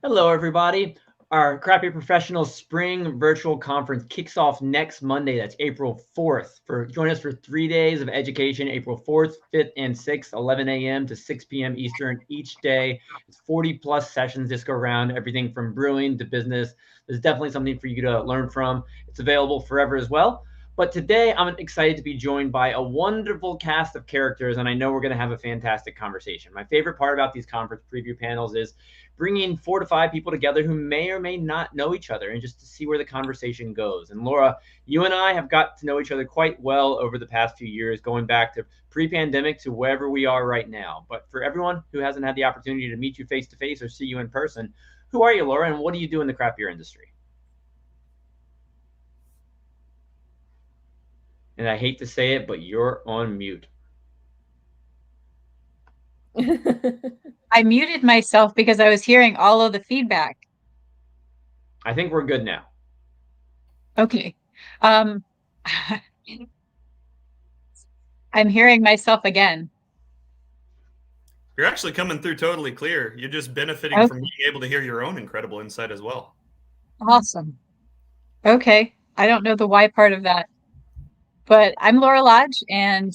Hello, everybody. Our Crappy Professionals Spring Virtual Conference kicks off next Monday. That's April 4th. Join us for 3 days of education, April 4th, 5th, and 6th, 11 a.m. to 6 p.m. Eastern each day. It's 40 plus sessions this go around, everything from brewing to business. There's definitely something for you to learn from. It's available forever as well. But today I'm excited to be joined by a wonderful cast of characters, and I know we're going to have a fantastic conversation. My favorite part about these conference preview panels is bringing 4 to 5 people together who may or may not know each other and just to see where the conversation goes. And Laura, you and I have got to know each other quite well over the past few years, going back to pre-pandemic to wherever we are right now. But for everyone who hasn't had the opportunity to meet you face to face or see you in person, who are you, Laura, and what do you do in the craft beer industry? And I hate to say it, but you're on mute. I muted myself because I was hearing all of the feedback. I think we're good now. Okay. I'm hearing myself again. You're actually coming through totally clear. You're just benefiting from being able to hear your own incredible insight as well. Awesome. Okay. I don't know the why part of that, but I'm Laura Lodge, and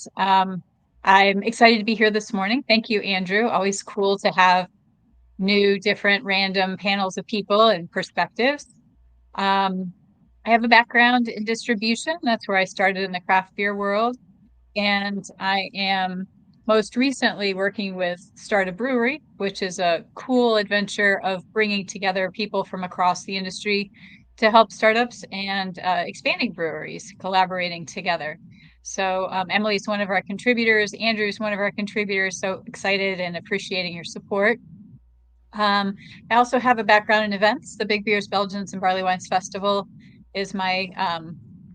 I'm excited to be here this morning. Thank you, Andrew. Always cool to have new, different, random panels of people and perspectives. I have a background in distribution. That's where I started in the craft beer world. And I am most recently working with Start a Brewery, which is a cool adventure of bringing together people from across the industry to help startups and expanding breweries, collaborating together. So Emily's one of our contributors. Andrew's one of our contributors. So excited and appreciating your support. I also have a background in events. The Big Beers, Belgians, and Barley Wines Festival is my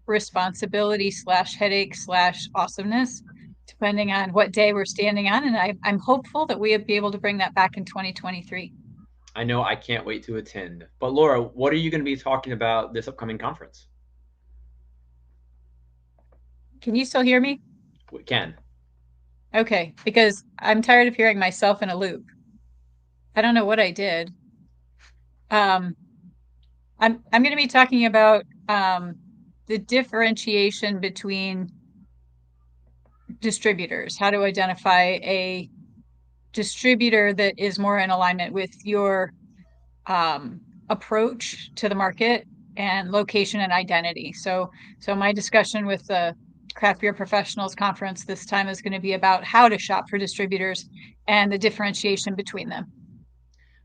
responsibility / headache / awesomeness, depending on what day we're standing on. And I'm hopeful that we'll be able to bring that back in 2023. I know I can't wait to attend. But Laura, what are you going to be talking about this upcoming conference? Can you still hear me? We can. Okay, because I'm tired of hearing myself in a loop. I don't know what I did. I'm going to be talking about the differentiation between distributors, how to identify a distributor that is more in alignment with your approach to the market and location and identity. So my discussion with the Craft Beer Professionals Conference this time is going to be about how to shop for distributors and the differentiation between them.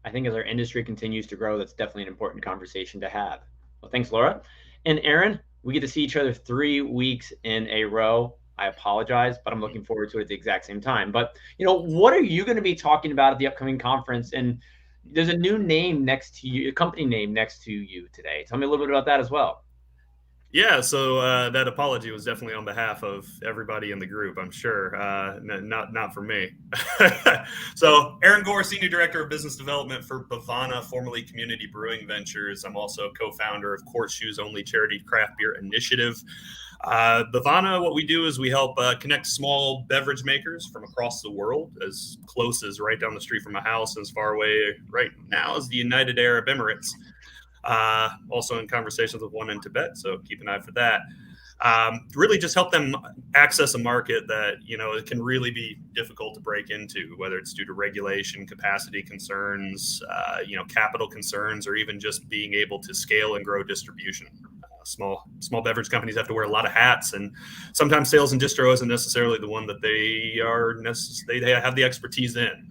I think as our industry continues to grow, that's definitely an important conversation to have. Well, thanks, Laura. And Aaron, we get to see each other 3 weeks in a row. I apologize, but I'm looking forward to it at the exact same time. But, what are you going to be talking about at the upcoming conference? And there's a new name next to you, a company name next to you today. Tell me a little bit about that as well. Yeah, so that apology was definitely on behalf of everybody in the group, I'm sure, not for me. So Aaron Gore, Senior Director of Business Development for Bevana, formerly Community Brewing Ventures. I'm also co-founder of Horseshoes Only Charity Craft Beer Initiative. Bevana, what we do is we help connect small beverage makers from across the world, as close as right down the street from my house and as far away right now as the United Arab Emirates. Also in conversations with one in Tibet, so keep an eye for that. Really just help them access a market that, it can really be difficult to break into, whether it's due to regulation, capacity concerns, capital concerns, or even just being able to scale and grow distribution. Small beverage companies have to wear a lot of hats, and sometimes sales and distro isn't necessarily the one that they have the expertise in.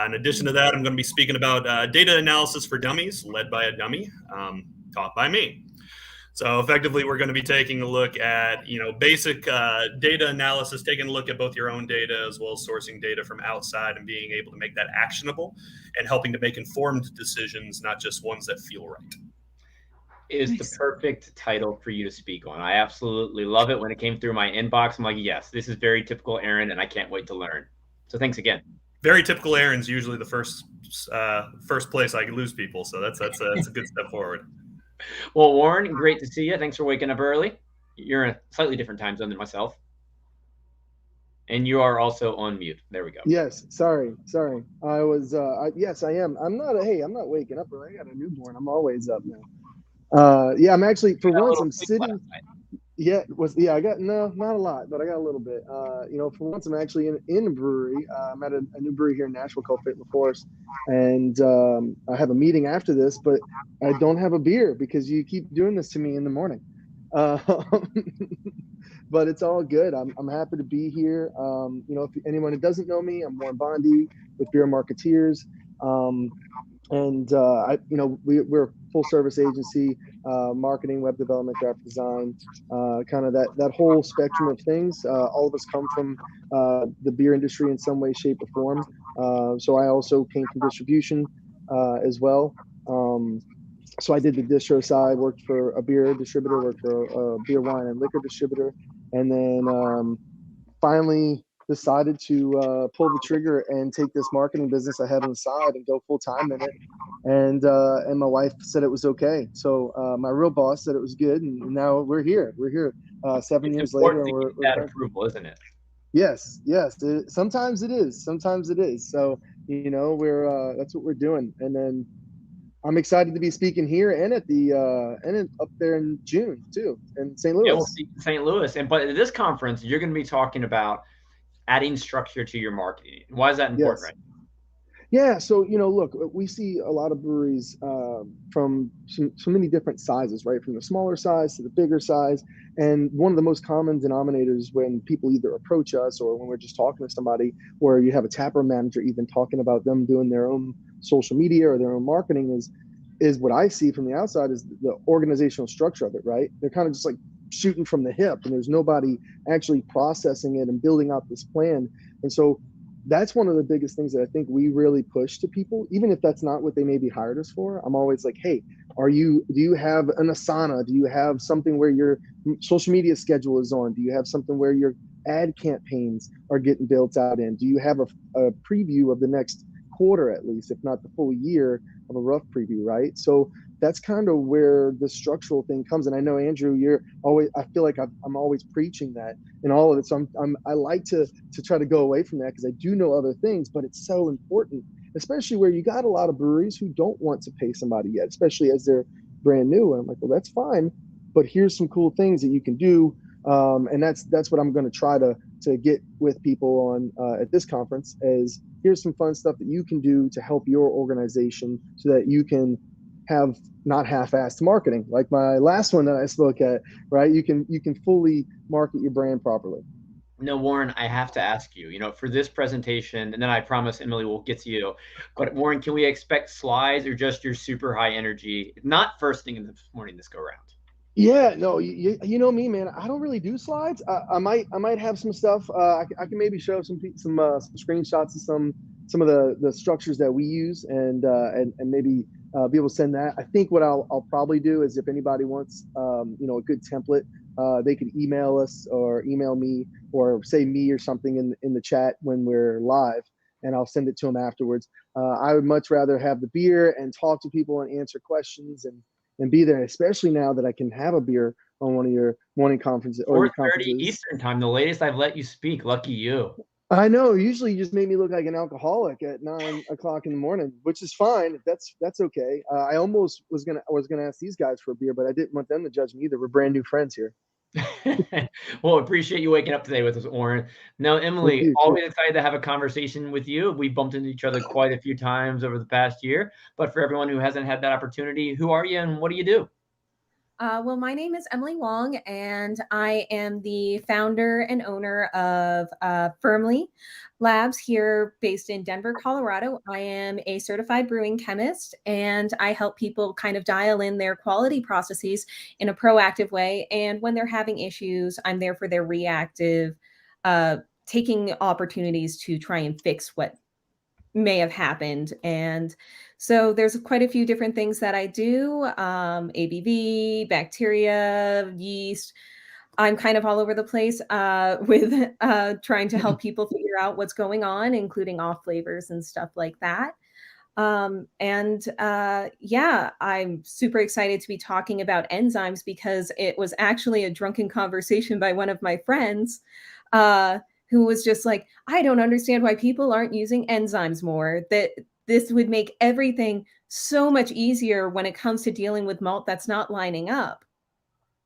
In addition to that, I'm going to be speaking about data analysis for dummies, led by a dummy, taught by me. So effectively, we're going to be taking a look at, basic data analysis, taking a look at both your own data as well as sourcing data from outside and being able to make that actionable and helping to make informed decisions, not just ones that feel right. Is nice. The perfect title for you to speak on. I absolutely love it. When it came through my inbox, I'm like, yes, this is very typical Aaron, and I can't wait to learn. So thanks again. Very typical Aaron's usually the first place I can lose people. So that's a good step forward. Well, Warren, great to see you. Thanks for waking up early. You're in a slightly different time zone than myself. And you are also on mute. There we go. Yes, sorry. I was yes, I am. I'm not waking up early. I got a newborn. I'm always up now. Yeah, I'm actually for once I'm sitting. Yeah, I got not a lot, but I got a little bit. For once I'm actually in a brewery. I'm at a new brewery here in Nashville called Fit Force, and I have a meeting after this, but I don't have a beer because you keep doing this to me in the morning. But it's all good. I'm happy to be here. If anyone who doesn't know me, I'm Warren Bondi with Beer Marketeers. We're a full service agency, marketing, web development, graphic design, kind of that whole spectrum of things. All of us come from the beer industry in some way, shape, or form. So I also came from distribution as well. So I did the distro side, worked for a beer distributor, worked for a beer, wine, and liquor distributor, and then finally decided to pull the trigger and take this marketing business I had on the side and go full time in it. And my wife said it was okay. So my real boss said it was good, and now we're here. We're here 7 years later, and we're that approval, isn't it? Yes. Sometimes it is. So we're that's what we're doing, and then I'm excited to be speaking here and at the and up there in June too in St. Louis. Yeah, we'll see St. Louis, but at this conference, you're going to be talking about adding structure to your marketing. Why is that important, right? Yeah, so look, we see a lot of breweries from so many different sizes, right? From the smaller size to the bigger size, and one of the most common denominators when people either approach us or when we're just talking to somebody, where you have a taproom manager even talking about them doing their own social media or their own marketing, is what I see from the outside is the organizational structure of it, right? They're kind of just like shooting from the hip, and there's nobody actually processing it and building out this plan. And so that's one of the biggest things that I think we really push to people, even if that's not what they maybe hired us for. I'm always like, hey, do you have an Asana? Do you have something where your social media schedule is on? Do you have something where your ad campaigns are getting built out in? Do you have a preview of the next quarter, at least, if not the full year of a rough preview, right? So that's kind of where the structural thing comes. And I know, Andrew, I feel like I'm always preaching that in all of it. So I like to try to go away from that because I do know other things, but it's so important, especially where you got a lot of breweries who don't want to pay somebody yet, especially as they're brand new. And I'm like, well, that's fine, but here's some cool things that you can do. And that's what I'm going to try to get with people on at this conference is here's some fun stuff that you can do to help your organization so that you can have not half-assed marketing like my last one that I spoke at, right? You can fully market your brand properly. No, Warren, I have to ask you, for this presentation, and then I promise Emily will get to you. But Warren, can we expect slides or just your super high energy? Not first thing in the morning this go around. Yeah, no, you know me, man. I don't really do slides. I might have some stuff. I can maybe show some screenshots of some of the structures that we use and maybe be able to send that. I think what I'll probably do is if anybody wants a good template, they can email us or email me or say me or something in the chat when we're live, and I'll send it to them afterwards. I would much rather have the beer and talk to people and answer questions and be there, especially now that I can have a beer on one of your morning conferences or 4:30 Eastern time, the latest I've let you speak. Lucky you. I know. Usually you just made me look like an alcoholic at 9 o'clock in the morning, which is fine. That's okay. I almost was gonna ask these guys for a beer, but I didn't want them to judge me either. We're brand new friends here. Well, appreciate you waking up today with us, Warren. Now, Emily, always excited to have a conversation with you. We bumped into each other quite a few times over the past year, but for everyone who hasn't had that opportunity, who are you and what do you do? Well, my name is Emily Wong, and I am the founder and owner of Fermly Labs here based in Denver, Colorado. I am a certified brewing chemist, and I help people kind of dial in their quality processes in a proactive way. And when they're having issues, I'm there for their reactive, taking opportunities to try and fix what may have happened. And so there's quite a few different things that I do, ABV, bacteria, yeast. I'm kind of all over the place with trying to help people figure out what's going on, including off flavors and stuff like that. Yeah, I'm super excited to be talking about enzymes because it was actually a drunken conversation by one of my friends who was just like, I don't understand why people aren't using enzymes more, that this would make everything so much easier when it comes to dealing with malt that's not lining up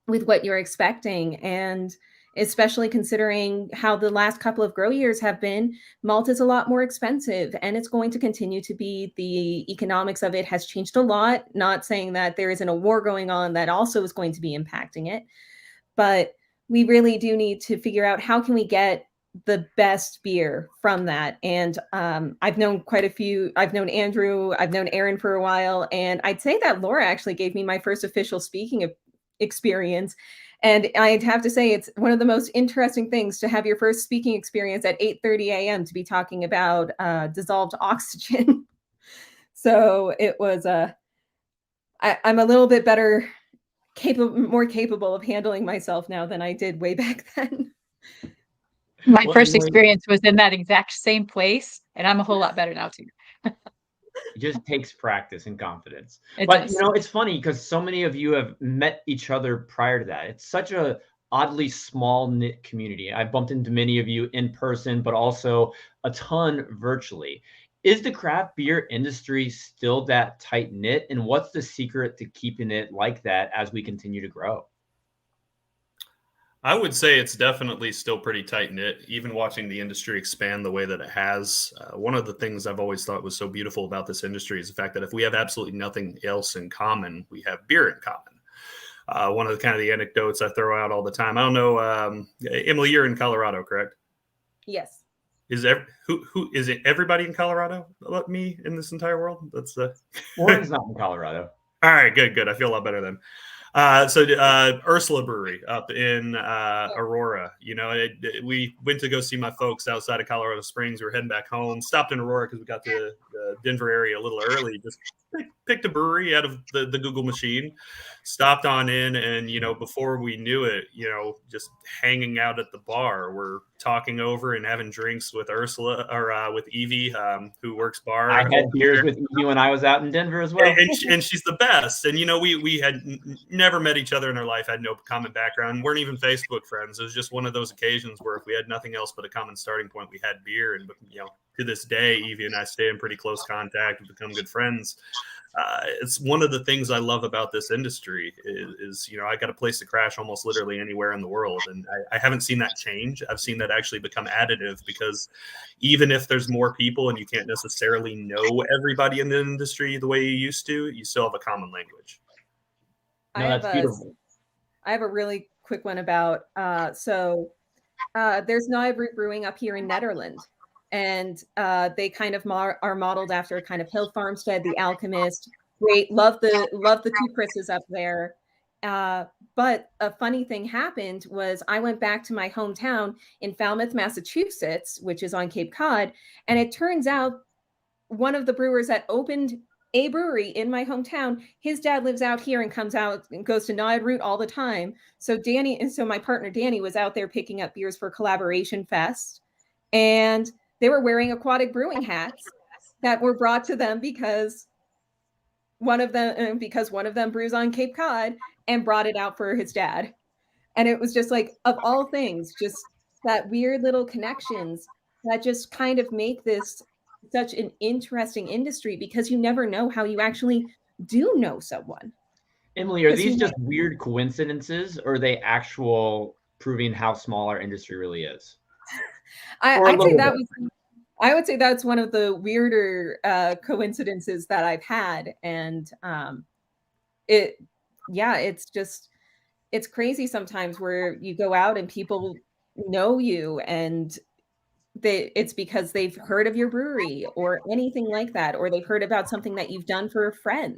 with what you're expecting. And especially considering how the last couple of grow years have been, malt is a lot more expensive, and it's going to continue to be. The economics of it has changed a lot. Not saying that there isn't a war going on that also is going to be impacting it, but we really do need to figure out how can we get the best beer from that. And I've known quite a few. I've known Andrew, I've known Aaron for a while, and I'd say that Laura actually gave me my first official speaking experience. And I'd have to say it's one of the most interesting things to have your first speaking experience at 8:30 a.m. to be talking about dissolved oxygen. So it was I'm a little bit better, more capable of handling myself now than I did way back then. My first experience was in that exact same place, and I'm a whole lot better now too. It just takes practice and confidence. But it's funny because so many of you have met each other prior to that. It's such a oddly small knit community. I bumped into many of you in person, but also a ton virtually. Is the craft beer industry still that tight knit? And what's the secret to keeping it like that as we continue to grow? I would say it's definitely still pretty tight knit, even watching the industry expand the way that it has. One of the things I've always thought was so beautiful about this industry is the fact that if we have absolutely nothing else in common, we have beer in common. One of the anecdotes I throw out all the time. I don't know, Emily, you're in Colorado, correct? Yes. Is who is it? Everybody in Colorado? About me in this entire world? That's Warren's not in Colorado. All right, good. I feel a lot better then. Ursula Brewery up in Aurora. We went to go see my folks outside of Colorado Springs. We were heading back home. Stopped in Aurora because we got to the Denver area a little early. Just picked a brewery out of the Google machine. Stopped on in, and before we knew it, just hanging out at the bar. We're talking over and having drinks with Ursula or with Evie, who works bar. I had beers with Evie when I was out in Denver as well, and she's the best. And we had never met each other in our life, had no common background, weren't even Facebook friends. It was just one of those occasions where if we had nothing else but a common starting point, we had beer. And to this day, Evie and I stay in pretty close contact. We've become good friends. It's one of the things I love about this industry is I got a place to crash almost literally anywhere in the world. And I haven't seen that change. I've seen that actually become additive, because even if there's more people and you can't necessarily know everybody in the industry the way you used to, you still have a common language. That's beautiful. I have a really quick one about, there's Nieuwbroek Brewing up here in Netherlands. And they kind of are modeled after kind of Hill Farmstead, The Alchemist. Great, love the two Chris's up there. But a funny thing happened was I went back to my hometown in Falmouth, Massachusetts, which is on Cape Cod, and it turns out one of the brewers that opened a brewery in my hometown, his dad lives out here and comes out and goes to Nieuwbroek all the time. So my partner Danny was out there picking up beers for Collaboration Fest, and they were wearing aquatic brewing hats that were brought to them because one of them brews on Cape Cod and brought it out for his dad. And it was just like, of all things, just that weird little connections that just kind of make this such an interesting industry, because you never know how you actually do know someone. Emily, are these just weird coincidences, or are they actual proving how small our industry really is? I would say that's one of the weirder coincidences that I've had. And it's crazy sometimes where you go out and people know you, and it's because they've heard of your brewery or anything like that, or they've heard about something that you've done for a friend.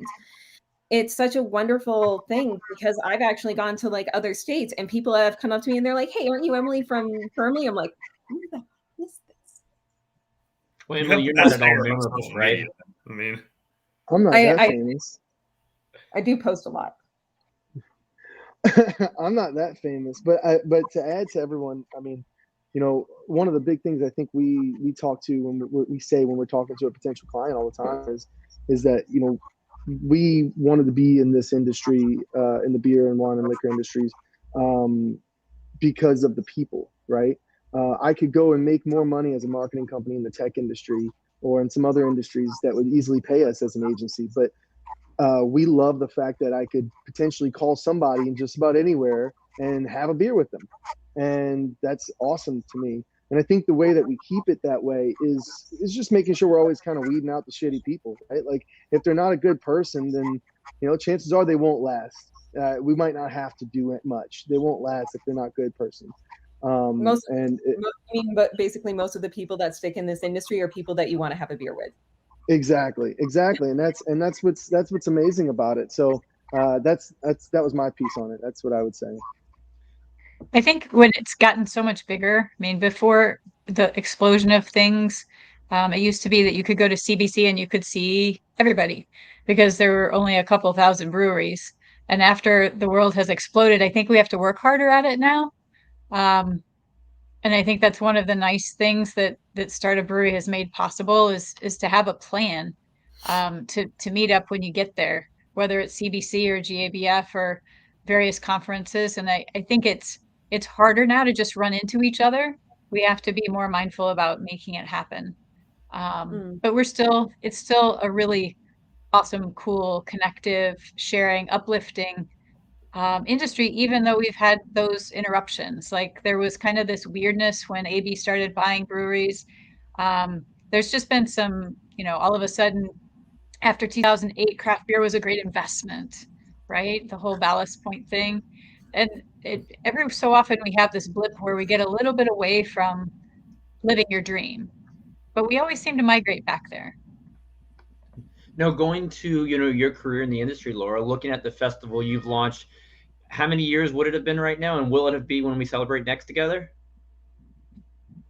It's such a wonderful thing, because I've actually gone to like other states and people have come up to me and they're like, "Hey, aren't you Emily from Fermly?" I'm like, "Who the hell is this?" Well, Emily, you're not at all memorable, right? I mean, I'm not that famous. I do post a lot. I'm not that famous, but to add to everyone, I mean, one of the big things I think we talk to when we say when we're talking to a potential client all the time is that we wanted to be in this industry, in the beer and wine and liquor industries, because of the people, right? I could go and make more money as a marketing company in the tech industry or in some other industries that would easily pay us as an agency. But we love the fact that I could potentially call somebody in just about anywhere and have a beer with them. And that's awesome to me. And I think the way that we keep it that way is just making sure we're always kind of weeding out the shitty people, right? Like if they're not a good person, then, chances are they won't last. We might not have to do it much. They won't last if they're not a good person. But basically most of the people that stick in this industry are people that you want to have a beer with. Exactly. And that's what's amazing about it. So that was my piece on it. That's what I would say. I think when it's gotten so much bigger, I mean, before the explosion of things, it used to be that you could go to CBC and you could see everybody because there were only a couple thousand breweries. And after the world has exploded, I think we have to work harder at it now. And I think that's one of the nice things that Start a Brewery has made possible is to have a plan to meet up when you get there, whether it's CBC or GABF or various conferences. And I think it's harder now to just run into each other. We have to be more mindful about making it happen. But it's still a really awesome, cool, connective, sharing, uplifting industry, even though we've had those interruptions. Like there was kind of this weirdness when AB started buying breweries. There's just been some, all of a sudden after 2008, craft beer was a great investment, right? The whole Ballast Point thing. And every so often we have this blip where we get a little bit away from living your dream, but we always seem to migrate back there. Now, going to, your career in the industry, Laura, looking at the festival you've launched, how many years would it have been right now? And will it be when we celebrate next together?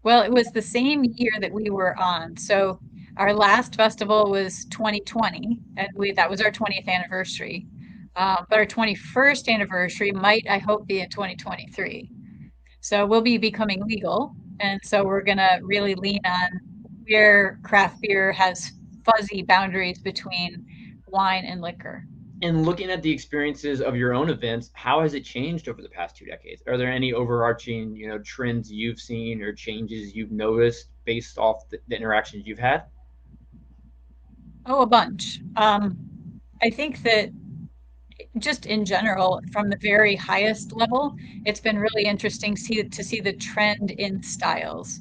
Well, it was the same year that we were on. So our last festival was 2020, and that was our 20th anniversary. But our 21st anniversary might, I hope, be in 2023. So we'll be becoming legal. And so we're going to really lean on where craft beer has fuzzy boundaries between wine and liquor. And looking at the experiences of your own events, how has it changed over the past 2 decades? Are there any overarching, trends you've seen or changes you've noticed based off the interactions you've had? Oh, a bunch. I think that just in general, from the very highest level, it's been really interesting to see the trend in styles.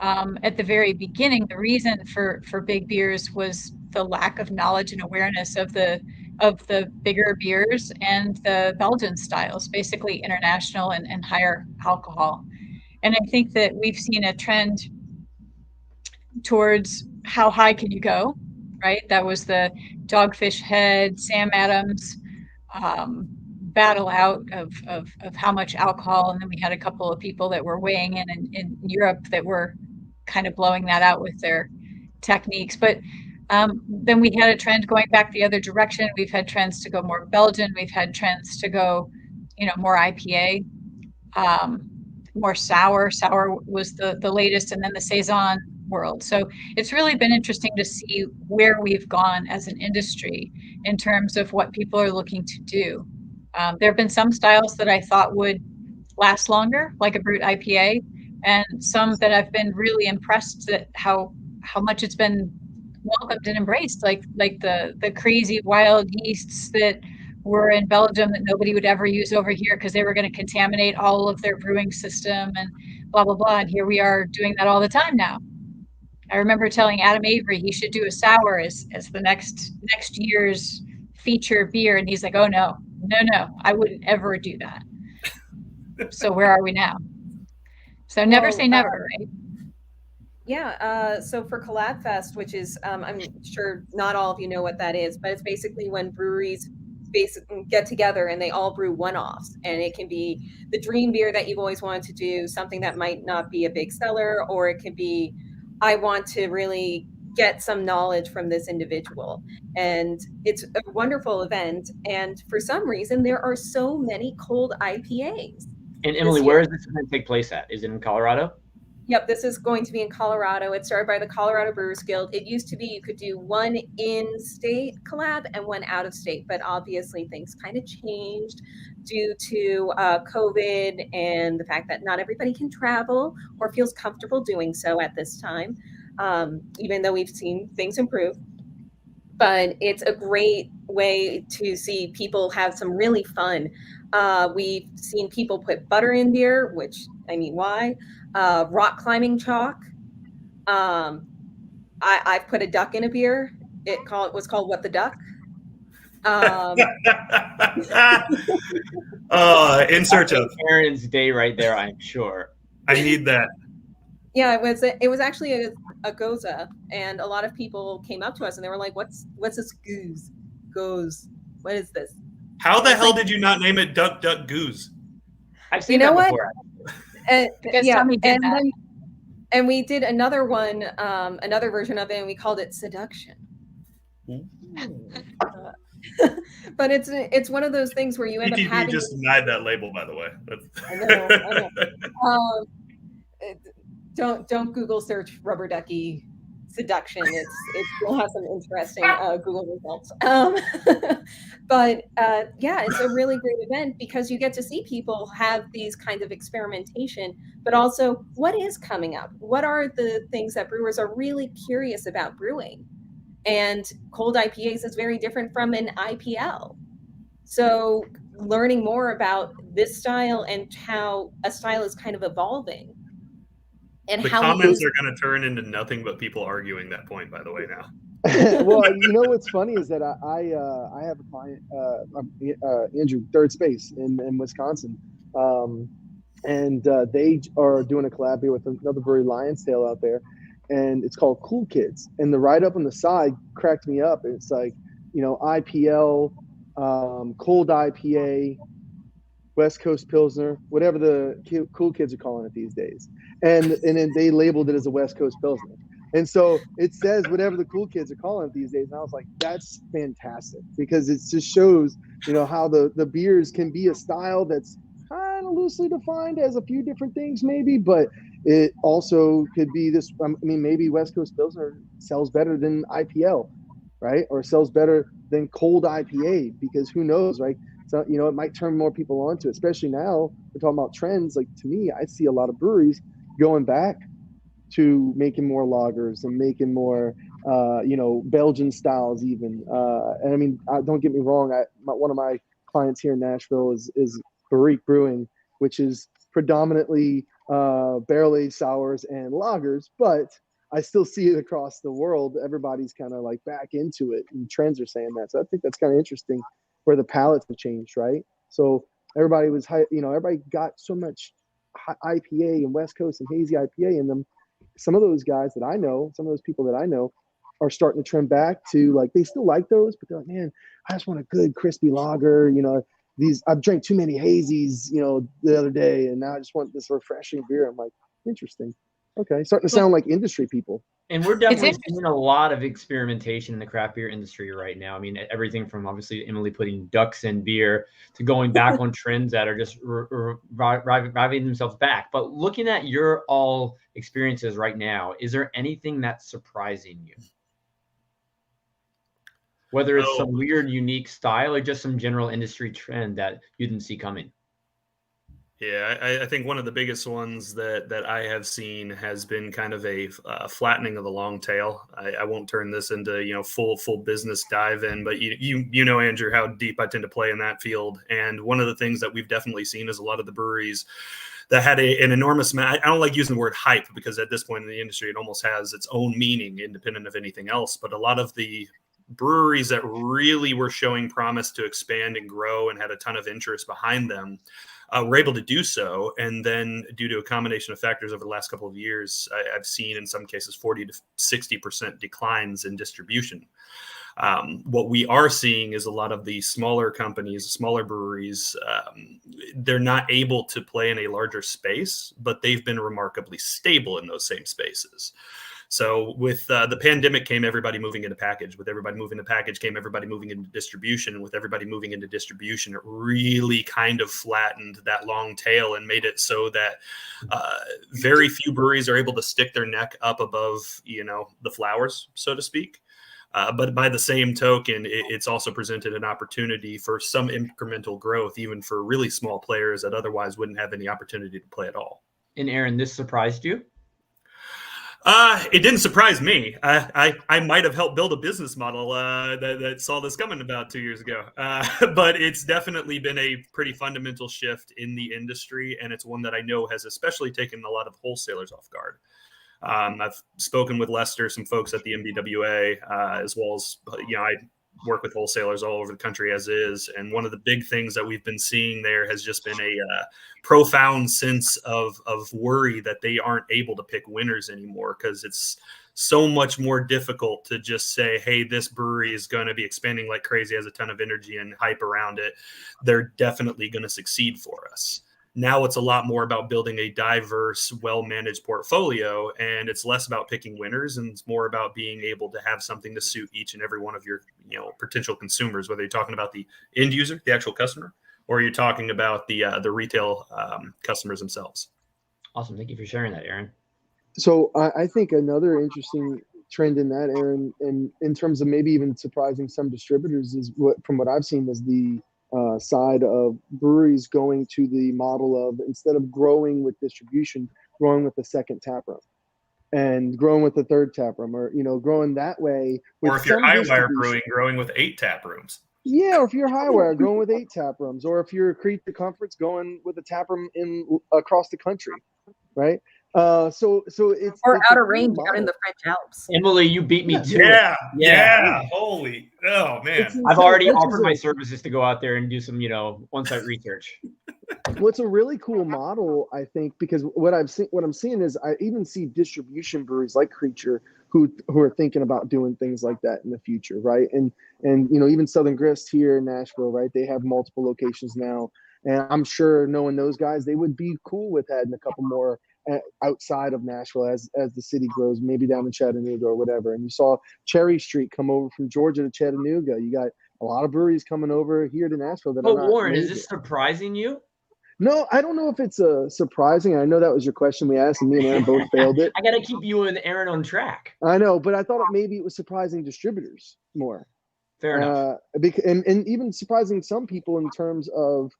At the very beginning, the reason for big beers was the lack of knowledge and awareness of the bigger beers and the Belgian styles, basically international and higher alcohol. And I think that we've seen a trend towards how high can you go, right? That was the Dogfish Head, Sam Adams battle out of how much alcohol. And then we had a couple of people that were weighing in Europe that were kind of blowing that out with their techniques. But then we had a trend going back the other direction. We've had trends to go more Belgian. We've had trends to go, more IPA, more sour. Sour was the latest, and then the Saison world. So it's really been interesting to see where we've gone as an industry in terms of what people are looking to do. There have been some styles that I thought would last longer, like a Brut IPA, and some that I've been really impressed at how much it's been welcomed and embraced, like the crazy wild yeasts that were in Belgium that nobody would ever use over here because they were going to contaminate all of their brewing system and blah blah blah. And here we are doing that all the time now. I remember telling Adam Avery he should do a sour as the next year's feature beer, and he's like, "Oh no, I wouldn't ever do that." So where are we now? So never say never, right? Yeah. So for Collab Fest, which is, I'm sure not all of you know what that is, but it's basically when breweries basically get together and they all brew one-offs, and it can be the dream beer that you've always wanted to do, something that might not be a big seller, or it could be, I want to really get some knowledge from this individual. And it's a wonderful event. And for some reason, there are so many cold IPAs. And Emily, where is this going to take place at? Is it in Colorado? Yep, this is going to be in Colorado. It's started by the Colorado Brewers Guild. It used to be you could do one in-state collab and one out-of-state, but obviously things kind of changed due to COVID and the fact that not everybody can travel or feels comfortable doing so at this time, even though we've seen things improve. But it's a great way to see people have some really fun. We've seen people put butter in beer, which, I mean, why? Rock climbing chalk. I've put a duck in a beer. It was called What the Duck. In search of Aaron's day right there, I'm sure. I need that. Yeah, it was actually a goza, and a lot of people came up to us and they were like, "What's this goose? What is this?" How the hell did you not name it Duck Duck Goose? I've seen that before. Because Tommy did that. And we did another one, another version of it, and we called it Seduction. But it's one of those things where you end up having. Just denied that label, by the way. I know. Don't Google search rubber ducky seduction. We'll have some interesting Google results. But yeah, it's a really great event because you get to see people have these kinds of experimentation, but also what is coming up? What are the things that brewers are really curious about brewing? And cold IPAs is very different from an IPL. So learning more about this style and how a style is kind of evolving. And the comments are going to turn into nothing but people arguing that point, by the way, now. Well, you know what's funny is that I have a client, Andrew, third space in Wisconsin, and they are doing a collab here with another brewery, Lion's Tail, out there, and it's called Cool Kids. And the write up on the side cracked me up. It's like, you know, IPL, cold IPA, West Coast Pilsner, whatever the cool kids are calling it these days, and then they labeled it as a West Coast Pilsner. And so it says whatever the cool kids are calling it these days. And I was like, that's fantastic, because it just shows, you know, how the beers can be a style that's kind of loosely defined as a few different things maybe, but it also could be this, I mean, maybe West Coast Pilsner sells better than IPL, right? Or sells better than cold IPA, because who knows, right? So, you know, it might turn more people onto it, especially now we're talking about trends. Like, to me, I see a lot of breweries going back to making more lagers and making more, you know, Belgian styles even. And I mean, don't get me wrong. One of my clients here in Nashville is Barrique Brewing, which is predominantly barrel-aged sours and lagers, but I still see it across the world. Everybody's kind of like back into it, and trends are saying that. So I think that's kind of interesting where the palates have changed, right? So everybody was, you know, everybody got so much IPA and West Coast and hazy IPA in them. Some of those guys that I know, some of those people that I know are starting to trend back to, like, they still like those, but they're like, man, I just want a good crispy lager. You know, I've drank too many hazies, you know, the other day, and now I just want this refreshing beer. I'm like, interesting. Okay, starting to sound like industry people. And we're definitely seeing a lot of experimentation in the craft beer industry right now. I mean, everything from obviously Emily putting ducks in beer to going back on trends that are just reviving themselves back. But looking at your all experiences right now, is there anything that's surprising you? Whether it's some weird, unique style or just some general industry trend that you didn't see coming? Yeah, I think one of the biggest ones that I have seen has been kind of a flattening of the long tail. I won't turn this into, you know, full business dive in, but you know, Andrew, how deep I tend to play in that field. And one of the things that we've definitely seen is a lot of the breweries that had an enormous amount. I don't like using the word hype, because at this point in the industry, it almost has its own meaning independent of anything else. But a lot of the breweries that really were showing promise to expand and grow and had a ton of interest behind them were able to do so. And then due to a combination of factors over the last couple of years, I've seen in some cases 40 to 60% declines in distribution. What we are seeing is a lot of the smaller companies, smaller breweries, they're not able to play in a larger space, but they've been remarkably stable in those same spaces. So with the pandemic came everybody moving into package. With everybody moving to package came everybody moving into distribution. And with everybody moving into distribution, it really kind of flattened that long tail and made it so that very few breweries are able to stick their neck up above, the flowers, so to speak. But by the same token, it's also presented an opportunity for some incremental growth, even for really small players that otherwise wouldn't have any opportunity to play at all. And Aaron, this surprised you? It didn't surprise me. I might have helped build a business model that saw this coming about 2 years ago. But it's definitely been a pretty fundamental shift in the industry, and it's one that I know has especially taken a lot of wholesalers off guard. I've spoken with Lester, some folks at the MBWA, as well as, I work with wholesalers all over the country as is. And one of the big things that we've been seeing there has just been a profound sense of worry that they aren't able to pick winners anymore, because it's so much more difficult to just say, hey, this brewery is going to be expanding like crazy, has a ton of energy and hype around it. They're definitely going to succeed for us. Now it's a lot more about building a diverse, well-managed portfolio, and it's less about picking winners, and it's more about being able to have something to suit each and every one of your, potential consumers, whether you're talking about the end user, the actual customer, or you're talking about the retail customers themselves. Awesome. Thank you for sharing that, Aaron. So I think another interesting trend in that, Aaron, and in terms of maybe even surprising some distributors, is from what I've seen, is the side of breweries going to the model of, instead of growing with distribution, growing with the second tap room and growing with the third tap room, or growing that way. Or if you're Highwire Brewing, growing with 8 tap rooms. Yeah, or if you're Highwire, going with 8 tap rooms, or if you're Creature Comforts, going with a tap room across the country, right? So it's out of range out in the French Alps. Emily, you beat me to it. Yeah. Holy, oh man! I've already offered my services to go out there and do some, on-site research. What's a really cool model, I think, because what I'm seeing is, I even see distribution breweries like Creature who are thinking about doing things like that in the future, right? And even Southern Grist here in Nashville, right? They have multiple locations now, and I'm sure, knowing those guys, they would be cool with adding a couple more outside of Nashville as the city grows, maybe down in Chattanooga or whatever. And you saw Cherry Street come over from Georgia to Chattanooga. You got a lot of breweries coming over here to Nashville. Warren, is this surprising you? No, I don't know if it's surprising. I know that was your question we asked, and me and Aaron both failed it. I got to keep you and Aaron on track. I know, but I thought maybe it was surprising distributors more. Fair enough. And even surprising some people in terms of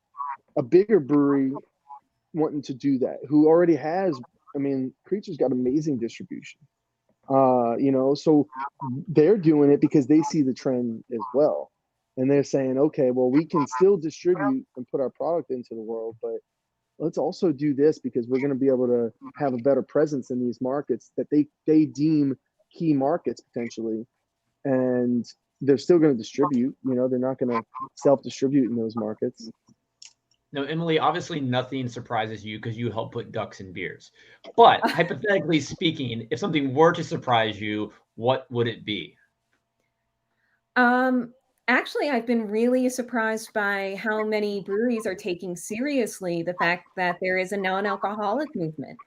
a bigger brewery wanting to do that, who already has, Creature's got amazing distribution. So they're doing it because they see the trend as well. And they're saying, okay, well, we can still distribute and put our product into the world, but let's also do this because we're going to be able to have a better presence in these markets that they deem key markets potentially. And they're still going to distribute, they're not going to self-distribute in those markets. No, Emily, obviously nothing surprises you because you help put ducks in beers. But hypothetically speaking, if something were to surprise you, what would it be? Actually, I've been really surprised by how many breweries are taking seriously the fact that there is a non-alcoholic movement.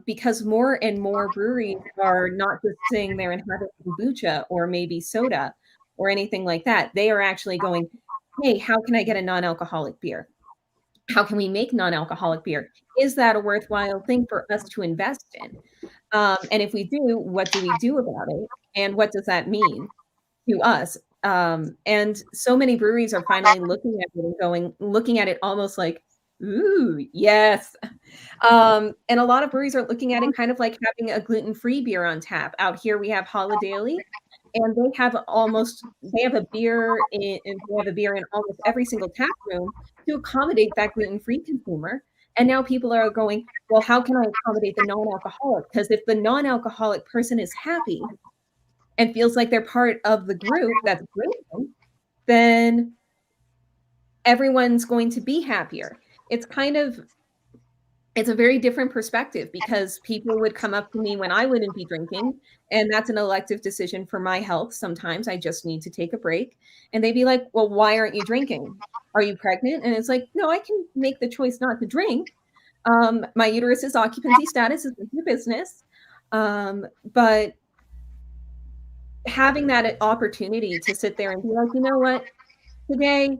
Because more and more breweries are not just sitting there and having kombucha or maybe soda or anything like that. They are actually going, hey, how can I get a non-alcoholic beer? How can we make non-alcoholic beer? Is that a worthwhile thing for us to invest in? And if we do, what do we do about it? And what does that mean to us? And so many breweries are finally looking at it and looking at it almost like, ooh, yes. And a lot of breweries are looking at it kind of like having a gluten-free beer on tap. Out here we have Holidaily, and they have a beer in almost every single tap room to accommodate that gluten-free consumer. And now people are going, well, how can I accommodate the non-alcoholic? Because if the non-alcoholic person is happy and feels like they're part of the group that's drinking, then everyone's going to be happier. It's a very different perspective, because people would come up to me when I wouldn't be drinking, and that's an elective decision for my health. Sometimes I just need to take a break, and they'd be like, well, why aren't you drinking? Are you pregnant? And it's like, no, I can make the choice not to drink. My uterus's occupancy status is your business. But having that opportunity to sit there and be like, you know what, today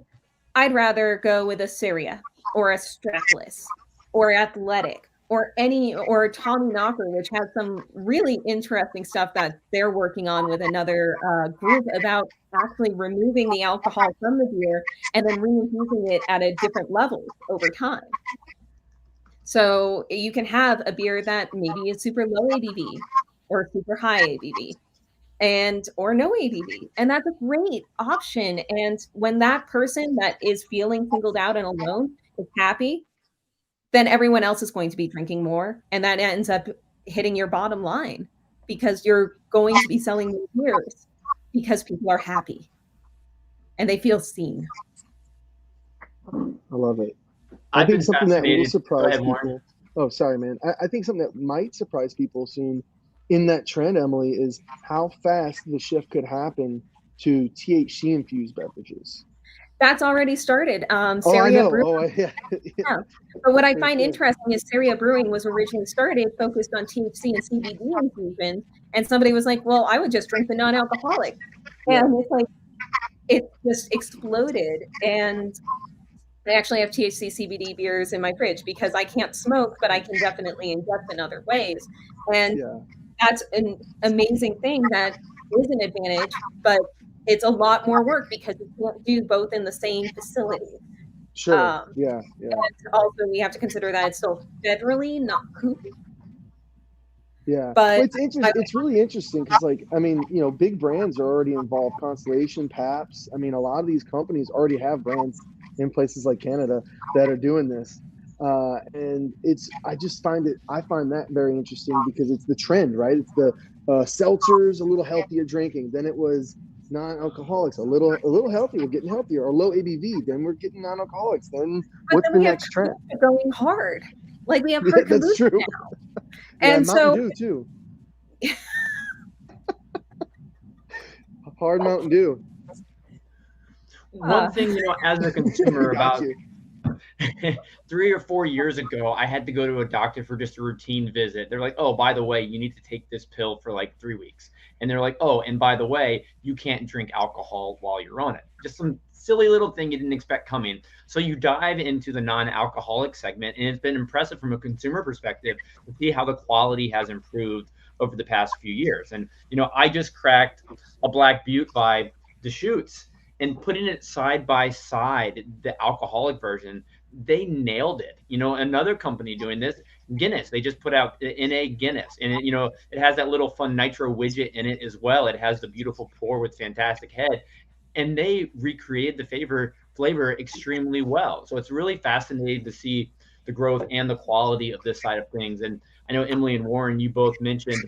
I'd rather go with a Syria or a Strapless or Athletic or Tommy Knocker, which has some really interesting stuff that they're working on with another group about actually removing the alcohol from the beer and then reinfusing it at a different level over time. So you can have a beer that maybe is super low ABV or super high ABV or no ABV. And that's a great option. And when that person that is feeling singled out and alone is happy, then everyone else is going to be drinking more. And that ends up hitting your bottom line because you're going to be selling more beers because people are happy and they feel seen. I love it. I think something that will surprise people. Warren. Oh, sorry, man. I think something that might surprise people soon in that trend, Emily, is how fast the shift could happen to THC infused beverages. That's already started. Syria Brewing. Yeah. But what I find interesting is Syria Brewing was originally started focused on THC and CBD infusion, and somebody was like, "Well, I would just drink the non-alcoholic," and it's like it just exploded. And I actually have THC CBD beers in my fridge because I can't smoke, but I can definitely ingest in other ways, and that's an amazing thing that is an advantage, but it's a lot more work because you can't do both in the same facility. Sure. And also, we have to consider that it's still federally not cool. Yeah, but it's interesting. It's really interesting because, like, I mean, you know, big brands are already involved. Constellation, Pabst. I mean, a lot of these companies already have brands in places like Canada that are doing this, and I find that very interesting because it's the trend, right? It's the seltzers, a little healthier drinking. Then it was non-alcoholics, a little healthier, getting healthier, or low ABV. Then we're getting non-alcoholics. Then what's the next trend? Going hard, like we have hard that's true. Now. And Mountain Dew too. Hard Mountain Dew. One thing, you know, as a consumer, about 3 or 4 years ago, I had to go to a doctor for just a routine visit. They're like, "Oh, by the way, you need to take this pill for like 3 weeks." And they're like, "Oh, and by the way, you can't drink alcohol while you're on it." Just some silly little thing you didn't expect coming. So you dive into the non-alcoholic segment, and it's been impressive from a consumer perspective to see how the quality has improved over the past few years. And, you know, I just cracked a Black Butte by Deschutes, and putting it side by side, the alcoholic version, they nailed it. You know, another company doing this, Guinness, they just put out NA Guinness, and it, you know, it has that little fun nitro widget in it as well. It has the beautiful pour with fantastic head, and they recreated the flavor extremely well. So it's really fascinating to see the growth and the quality of this side of things. And I know Emily and Warren, you both mentioned,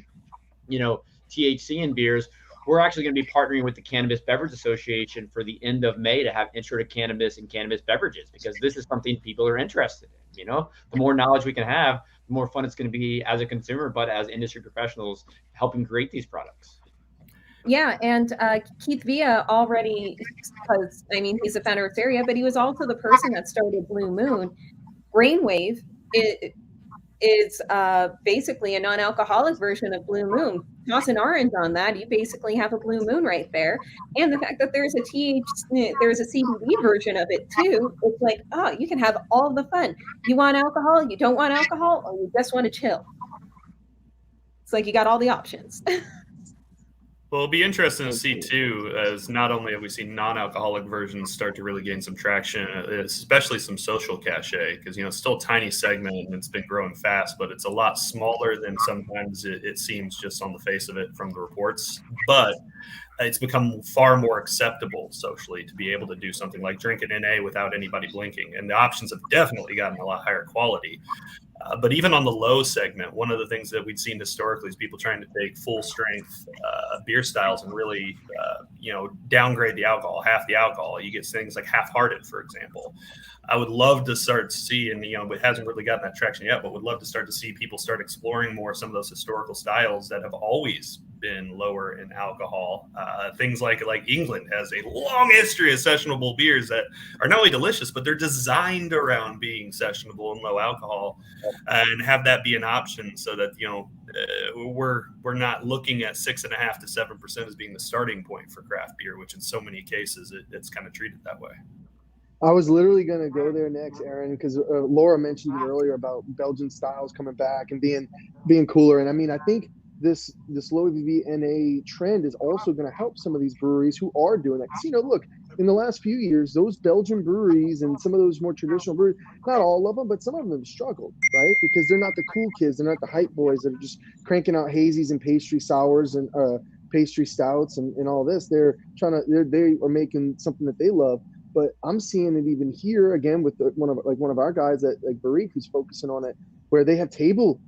you know, THC in beers. We're actually going to be partnering with the Cannabis Beverage Association for the end of May to have intro to cannabis and cannabis beverages, because this is something people are interested in. You know, the more knowledge we can have, the more fun it's going to be as a consumer, but as industry professionals helping create these products. Yeah, and Keith Villa already, because I mean, he's the founder of Syria, but he was also the person that started Blue Moon. Brainwave is basically a non-alcoholic version of Blue Moon. Toss an orange on that, you basically have a Blue Moon right there. And the fact that there's a CBD version of it too, it's like, oh, you can have all the fun. You want alcohol, you don't want alcohol, or you just want to chill. It's like you got all the options. Well, it'll be interesting to see too, as not only have we seen non-alcoholic versions start to really gain some traction, especially some social cachet, because, you know, it's still a tiny segment and it's been growing fast, but it's a lot smaller than sometimes it seems just on the face of it from the reports. But it's become far more acceptable socially to be able to do something like drink an NA without anybody blinking. And the options have definitely gotten a lot higher quality. But even on the low segment, one of the things that we'd seen historically is people trying to take full strength beer styles and really, downgrade the alcohol, half the alcohol. You get things like Half-Hearted, for example. I would love to start to see, and, it hasn't really gotten that traction yet, but would love to start to see people start exploring more some of those historical styles that have always been lower in alcohol. Things like England has a long history of sessionable beers that are not only delicious, but they're designed around being sessionable and low alcohol, and have that be an option so that, we're not looking at 6.5 to 7% as being the starting point for craft beer, which in so many cases it's kind of treated that way. I was literally going to go there next, Aaron, because Laura mentioned it earlier about Belgian styles coming back and being cooler. And I mean, I think this low ABV NA trend is also going to help some of these breweries who are doing that. Because, look, in the last few years, those Belgian breweries and some of those more traditional breweries, not all of them, but some of them have struggled, right? Because they're not the cool kids. They're not the hype boys that are just cranking out hazies and pastry sours and pastry stouts and all this. They are making something that they love. But I'm seeing it even here again with one of our guys at like Barik who's focusing on it, where they have table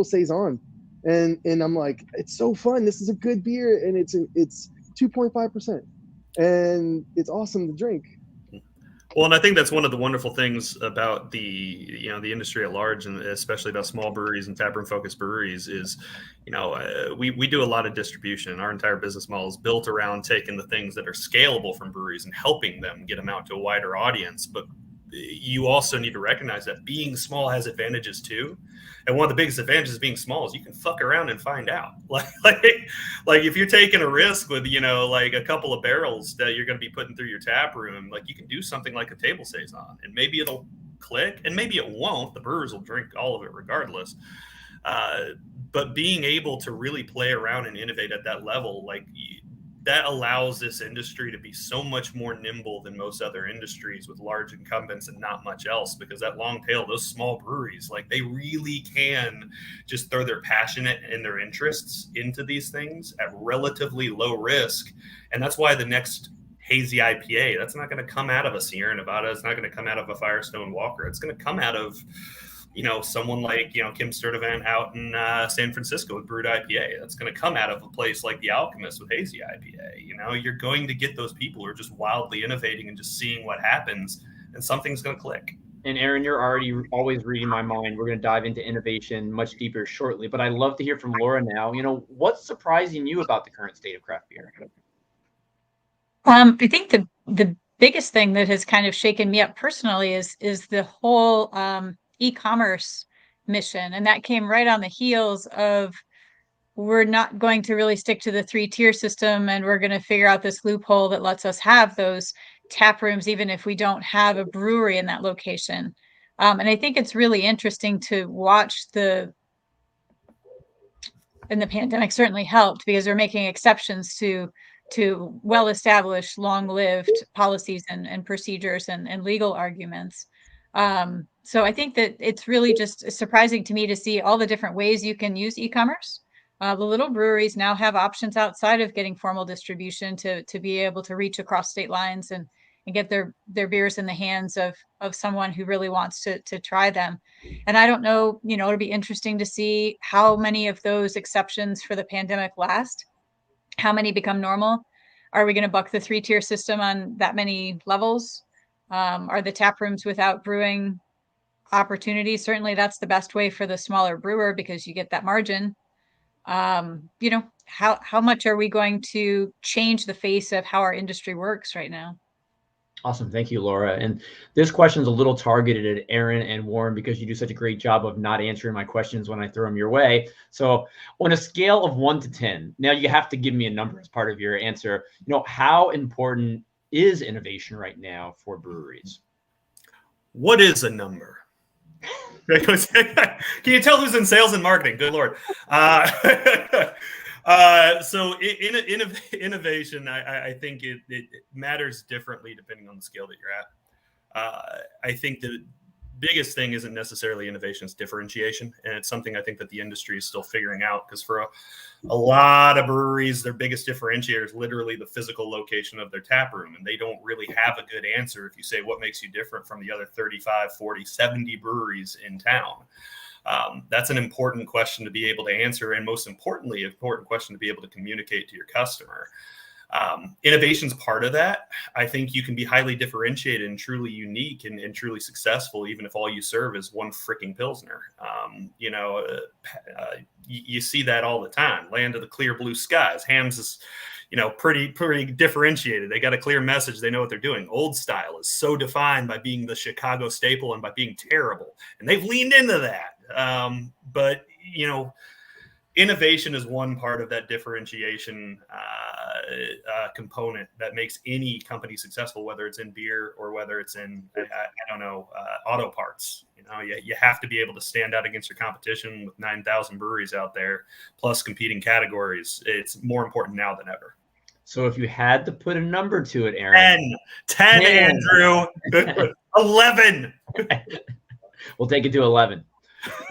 saison, and I'm like, it's so fun. This is a good beer, and it's 2.5%, and it's awesome to drink. Well, and I think that's one of the wonderful things about the industry at large, and especially about small breweries and taproom focused breweries is, we do a lot of distribution. Our entire business model is built around taking the things that are scalable from breweries and helping them get them out to a wider audience. But you also need to recognize that being small has advantages too. And one of the biggest advantages of being small is you can fuck around and find out. Like if you're taking a risk with, like a couple of barrels that you're going to be putting through your tap room, like you can do something like a table saison, and maybe it'll click and maybe it won't. The brewers will drink all of it regardless. But being able to really play around and innovate at that level, that allows this industry to be so much more nimble than most other industries with large incumbents and not much else, because that long tail, those small breweries, they really can just throw their passion and their interests into these things at relatively low risk. And that's why the next hazy IPA, that's not going to come out of a Sierra Nevada. It's not going to come out of a Firestone Walker. It's going to come out of someone like, Kim Sturtevant out in San Francisco with brewed IPA. That's going to come out of a place like The Alchemist with hazy IPA. You're going to get those people who are just wildly innovating and just seeing what happens, and something's going to click. And Aaron, you're already always reading my mind. We're going to dive into innovation much deeper shortly, but I'd love to hear from Laura now. What's surprising you about the current state of craft beer? I think the biggest thing that has kind of shaken me up personally is the whole e-commerce mission, and that came right on the heels of, we're not going to really stick to the 3-tier system, and we're going to figure out this loophole that lets us have those tap rooms even if we don't have a brewery in that location. And I think it's really interesting to watch and the pandemic certainly helped, because they're making exceptions to well-established, long-lived policies and procedures and legal arguments. So I think that it's really just surprising to me to see all the different ways you can use e-commerce. The little breweries now have options outside of getting formal distribution to be able to reach across state lines and get their beers in the hands of someone who really wants to try them. And I don't know, it'll be interesting to see how many of those exceptions for the pandemic last, how many become normal. Are we going to buck the 3-tier system on that many levels? Are the tap rooms without brewing opportunities? Certainly that's the best way for the smaller brewer, because you get that margin. How much are we going to change the face of how our industry works right now? Awesome. Thank you, Laura. And this question is a little targeted at Aaron and Warren, because you do such a great job of not answering my questions when I throw them your way. So on a scale of 1 to 10, now you have to give me a number as part of your answer. How important is innovation right now for breweries? What is a number? Can you tell who's in sales and marketing? Good Lord. So innovation, I think it matters differently depending on the scale that you're at. I think the biggest thing isn't necessarily innovation, it's differentiation. And it's something I think that the industry is still figuring out, because for a lot of breweries, their biggest differentiator is literally the physical location of their tap room. And they don't really have a good answer if you say, what makes you different from the other 35, 40, 70 breweries in town? That's an important question to be able to answer. And most importantly, an important question to be able to communicate to your customer. Innovation's part of that. I think you can be highly differentiated and truly unique and truly successful, even if all you serve is one freaking Pilsner. You see that all the time. Land of the clear blue skies. Hams is, pretty differentiated. They got a clear message. They know what they're doing. Old Style is so defined by being the Chicago staple and by being terrible. And they've leaned into that. But innovation is one part of that differentiation component that makes any company successful, whether it's in beer or whether it's in, auto parts. You have to be able to stand out against your competition with 9,000 breweries out there, plus competing categories. It's more important now than ever. So if you had to put a number to it, Aaron. 10 Andrew. 11. We'll take it to 11.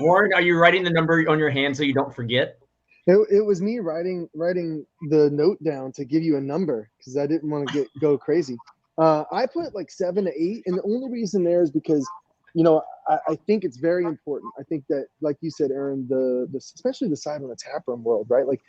Warren, are you writing the number on your hand so you don't forget? It was me writing the note down to give you a number because I didn't want to go crazy. I put like 7 to 8, and the only reason there is because, I think it's very important. I think that, like you said, Aaron, the especially the side on the taproom world, right? Like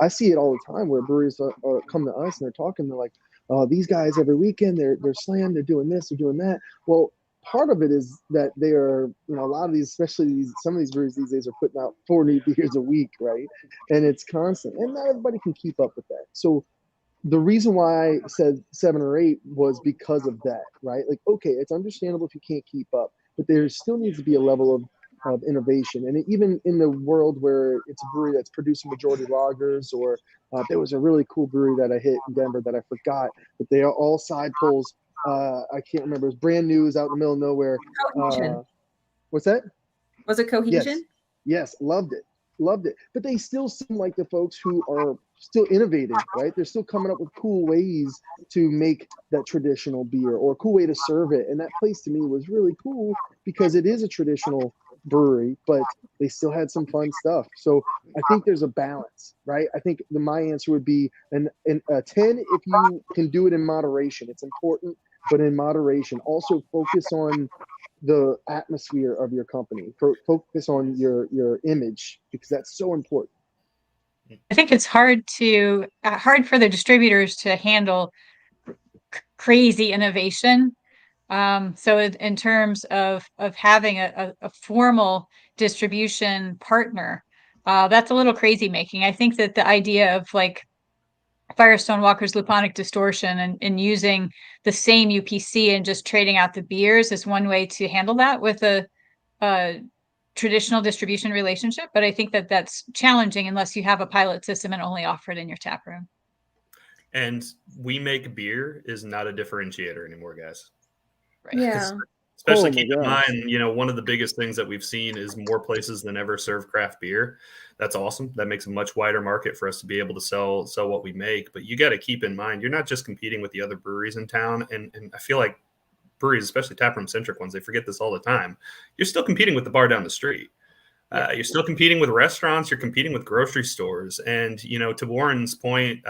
I see it all the time where breweries are come to us and they're talking. They're like, "Oh, these guys every weekend they're slammed, they're doing this, they're doing that." Well, part of it is that they are, a lot of these, especially some of these breweries these days are putting out 4 new beers a week, right? And it's constant, and not everybody can keep up with that. So the reason why I said 7 or 8 was because of that, right? Like, okay, it's understandable if you can't keep up, but there still needs to be a level of innovation. And even in the world where it's a brewery that's producing majority lagers, or there was a really cool brewery that I hit in Denver that I forgot, but they are all side pulls. I can't remember. It was brand new. It was out in the middle of nowhere. What's that? Was it Cohesion? Yes, loved it. But they still seem like the folks who are still innovating, right? They're still coming up with cool ways to make that traditional beer or a cool way to serve it. And that place to me was really cool because it is a traditional brewery, but they still had some fun stuff. So I think there's a balance, right? I think my answer would be a 10 if you can do it in moderation. It's important, but in moderation. Also focus on the atmosphere of your company. Focus on your image, because that's so important. I think it's hard for the distributors to handle crazy innovation. So in terms of having a formal distribution partner, that's a little crazy making. I think that the idea of like Firestone Walker's Luponic Distortion and using the same UPC and just trading out the beers is one way to handle that with a traditional distribution relationship. But I think that that's challenging unless you have a pilot system and only offer it in your tap room. And we make beer is not a differentiator anymore, guys. Right. Yeah. Especially keep in mind, one of the biggest things that we've seen is more places than ever serve craft beer. That's awesome. That makes a much wider market for us to be able to sell what we make. But you got to keep in mind, you're not just competing with the other breweries in town. And I feel like breweries, especially taproom centric ones, they forget this all the time. You're still competing with the bar down the street. You're still competing with restaurants. You're competing with grocery stores. And, to Warren's point,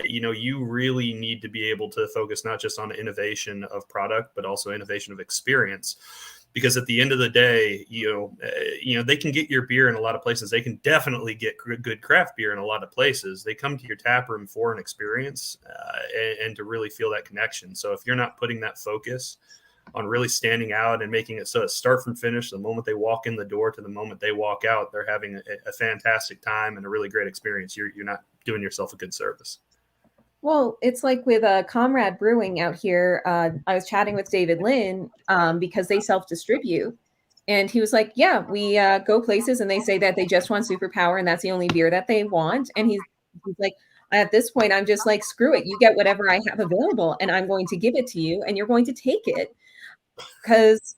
you really need to be able to focus not just on innovation of product, but also innovation of experience. Because at the end of the day, they can get your beer in a lot of places. They can definitely get good craft beer in a lot of places. They come to your tap room for an experience and to really feel that connection. So if you're not putting that focus on really standing out and making it so it start from finish, the moment they walk in the door to the moment they walk out, they're having a fantastic time and a really great experience, you're not doing yourself a good service. Well, it's like with Comrade Brewing out here. I was chatting with David Lynn because they self-distribute. And he was like, yeah, we go places and they say that they just want Superpower and that's the only beer that they want. And he's like, at this point, I'm just like, screw it. You get whatever I have available and I'm going to give it to you and you're going to take it. Because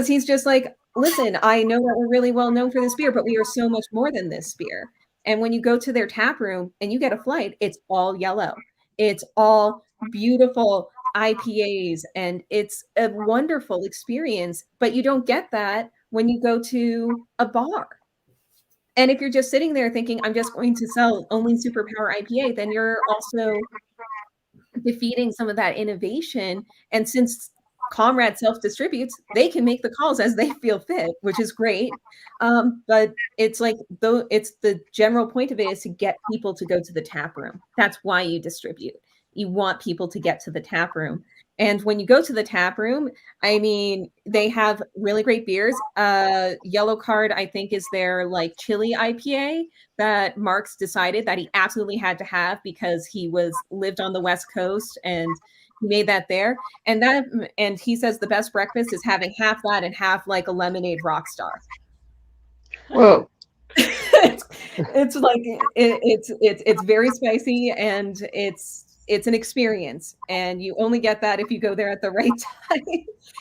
he's just like, listen, I know that we're really well known for this beer, but we are so much more than this beer. And when you go to their tap room and you get a flight, it's all yellow. It's all beautiful IPAs and it's a wonderful experience, but you don't get that when you go to a bar. And if you're just sitting there thinking, I'm just going to sell only Superpower IPA, then you're also defeating some of that innovation. And since Comrade self-distributes, they can make the calls as they feel fit, which is great. But it's like, though, it's the general point of it is to get people to go to the tap room. That's why you distribute. You want people to get to the tap room. And when you go to the tap room, I mean, they have really great beers. Yellow Card, I think, is their like chili IPA that Mark's decided that he absolutely had to have because he lived on the West Coast and he made that there. And he says the best breakfast is having half that and half like a lemonade Rockstar. Whoa. it's like it's very spicy, and it's an experience, and you only get that if you go there at the right time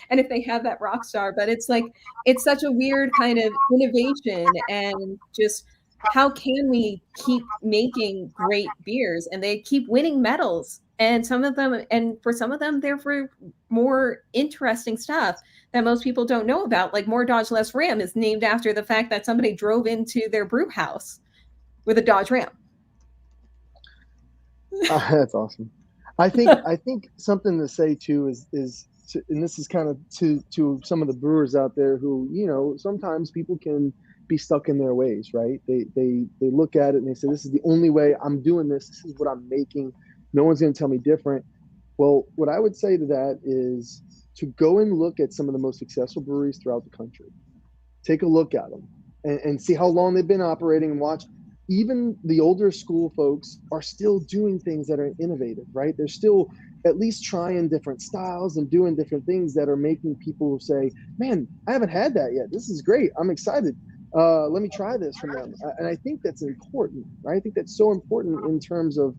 and if they have that rock star. But it's like it's such a weird kind of innovation, and just how can we keep making great beers, and they keep winning medals, and for some of them they're for more interesting stuff that most people don't know about. Like More Dodge Less Ram is named after the fact that somebody drove into their brew house with a Dodge Ram. That's awesome. I think something to say too is and this is kind of to some of the brewers out there who, sometimes people can be stuck in their ways, right? They look at it and they say, this is the only way I'm doing this. This is what I'm making. No one's going to tell me different. Well, what I would say to that is to go and look at some of the most successful breweries throughout the country. Take a look at them and see how long they've been operating, and watch. Even the older school folks are still doing things that are innovative, right? They're still at least trying different styles and doing different things that are making people say, man, I haven't had that yet. This is great. I'm excited. Let me try this from them. And I think that's important, right? I think that's so important in terms of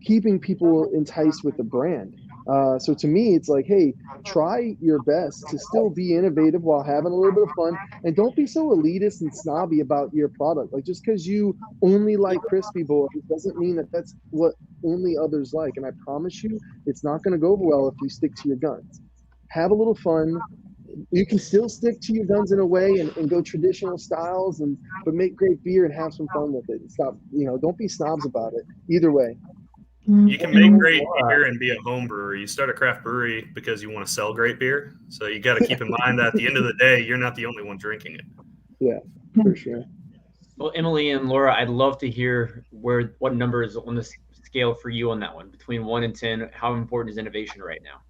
keeping people enticed with the brand. So to me, it's like, hey, try your best to still be innovative while having a little bit of fun, and don't be so elitist and snobby about your product. Like, just because you only like Crispy Boys doesn't mean that that's what only others like. And I promise you, it's not going to go over well if you stick to your guns. Have a little fun. You can still stick to your guns in a way and go traditional styles, but make great beer and have some fun with it. And stop, don't be snobs about it. Either way. You can make great beer and be a home brewer. You start a craft brewery because you want to sell great beer. So you got to keep in mind that at the end of the day, you're not the only one drinking it. Yeah, for sure. Well, Emily and Laura, I'd love to hear what number is on the scale for you on that one, between 1 and 10. How important is innovation right now